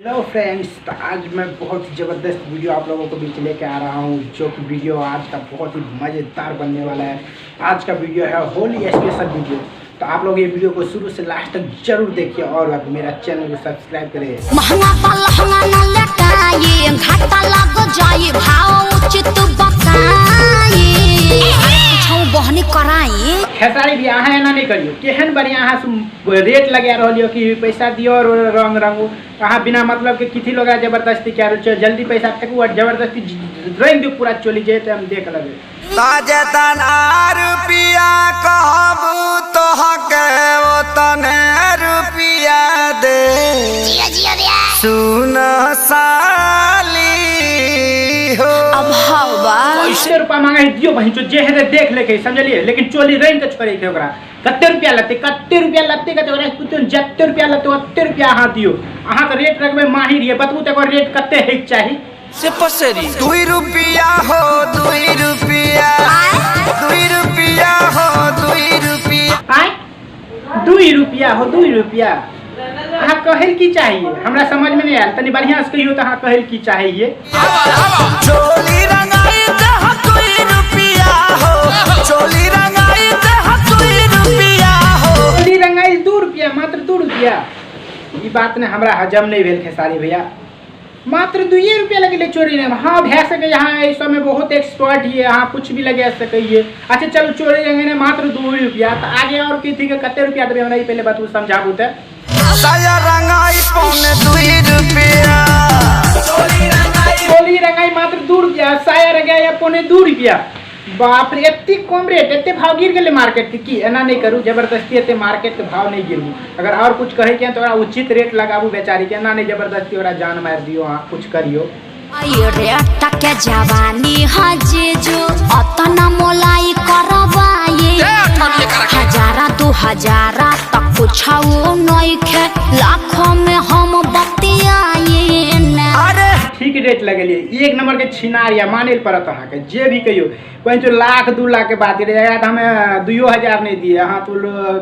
Hello friends, तो आज मैं बहुत ही ज़बरदस्त वीडियो आप लोगों को बीच लेके आ रहा हूँ, जो कि वीडियो आज का बहुत ही मज़ेदार बनने वाला है। आज का वीडियो है होली स्पेशल वीडियो। तो आप लोग ये वीडियो को शुरू से लास्ट तक जरूर देखिए और मेरा चैनल को सब्सक्राइब करें। खेसारी भी यहाँ ना नहीं करियो, केहन बढ़िया यहाँ रेट लगे रही कि पैसा दियो और रंग रंगू यहाँ बिना मतलब के किथी लोग जबरदस्ती क्या रुचि जल्दी पैसा फेंकू और जबरदस्ती रंग दो पूरा चली जाए तो हम देख लगे। रुपया कहबू तो रुपया दे सुन साली हो। अब कैसे रुपया मांगा दियो वही जो जे है देख लेके समझलिए, लेकिन चोली रंग के छोड़े के ओकरा कत्ते रुपया लगते का जत्ते रुपया लगते ओत्ते रुपया अहाँ दियो। अहाँ के रेट रखबे माहिर ये बतबू तो रेट कत्ते है चाहिए से पसेरी 2 रुपया हो 2 रुपया 2 रुपया हो 2 रुपया आय 2 रुपया हो 2 रुपया अहाँ कहल की चाहिए हमरा समझ में नहीं आयल, तनी बढ़िया से कहियो तो अहाँ कहल की चाहिए। चोली रंगाई दे 2 रुपया हो चोली रंगाई दे 2 रुपया हो चोली रंगाई 2 रुपया मात्र 2 रुपया। ये बात ने हमरा हजम नहीं भेल खेसारी भैया, मात्र 2 रुपया लगे चोरी नहीं। हाँ भै सके यहाँ इस समय बहुत एक्सपर्ट ही है, यहाँ कुछ भी लगे सके। अच्छा चलो चोरी रंगे मात्र 2 रुपया, तो आगे और की थी कते रुपया देवे हमरा पहले बात समझाबू तो। साया रंगाई पौने 2 रुपया चोली रंगाई मात्र 2 रुपया, साया रंगाई पौने 2 रुपया। बाप रे इतनी कम रेट, इतने भाव गिर गए मार्केट के की एना नहीं करूँ जबरदस्ती इतने मार्केट के भाव नहीं गिरू। अगर और कुछ कहे के तो उचित रेट लगाबू बेचारी के, एना नहीं जबरदस्ती ओरा जान मार दियो। हाँ कुछ करियो जवानी मोलाई हजारा 2000 तक कुछ नहीं खे लाखों में हम बतियाए। ठीक रेट लगेलिए, एक नंबर के छिनार या माने पड़त अहाँ के जे भी कहियो। कोई तो 1 2 लाख के बात रहेगा तो हमें 2000 नहीं दिए। हाँ तो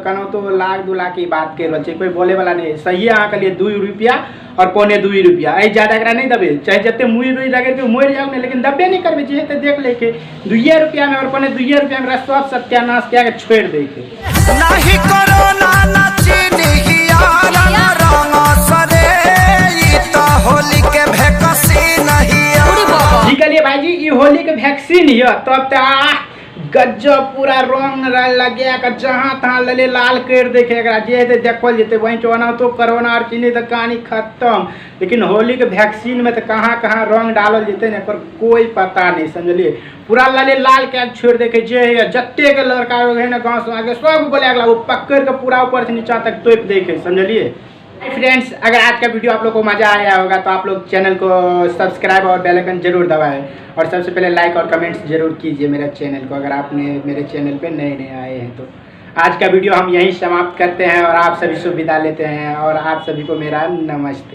कनो तो 1 2 लाख की बात कर रहे, कोई बोले वाला नहीं। सही है अहाँ के लिए 2 रुपया और पौने 2 रुपया, अ ज्यादा एकरा नहीं दबे। चाहे जितने मुई रुई लगे तो मोर जाओ नहीं, लेकिन दबे नहीं करबे जे तो देख लेके 2 रुपया में और पौने 2 रुपया में सब सत्यानाश क्या के छोड़ दे के नहीं करो ना चीनिया रंग सरे ई तो होली के वैक्सीन नहीं जी कलिए भाई जी ये होली के वैक्सीन है। तब तो गजब पूरा रंग लगे जहाँ तहाँ लले लाल कर देखे जे देखल जते वहीं चौना तो कोरोना और चीनी तो कहानी खत्म। लेकिन होली के वैक्सीन में तो कहाँ कहाँ रंग डालल जते न कोई पता नहीं समझलिए। पूरा लले लाल के छोड़ देखे जे है जत्ते के लड़का है ना गाँव से आगे सब बोले अगला वो पकड़ के पूरा ऊपर से नीचा तक तोप देखे समझलिए। फ्रेंड्स अगर आज का वीडियो आप लोग को मज़ा आया होगा तो आप लोग चैनल को सब्सक्राइब और बेल आइकन जरूर दबाएं और सबसे पहले लाइक और कमेंट्स जरूर कीजिए मेरे चैनल को, अगर आपने मेरे चैनल पे नए आए हैं तो। आज का वीडियो हम यहीं समाप्त करते हैं और आप सभी से विदा लेते हैं और आप सभी को मेरा नमस्ते।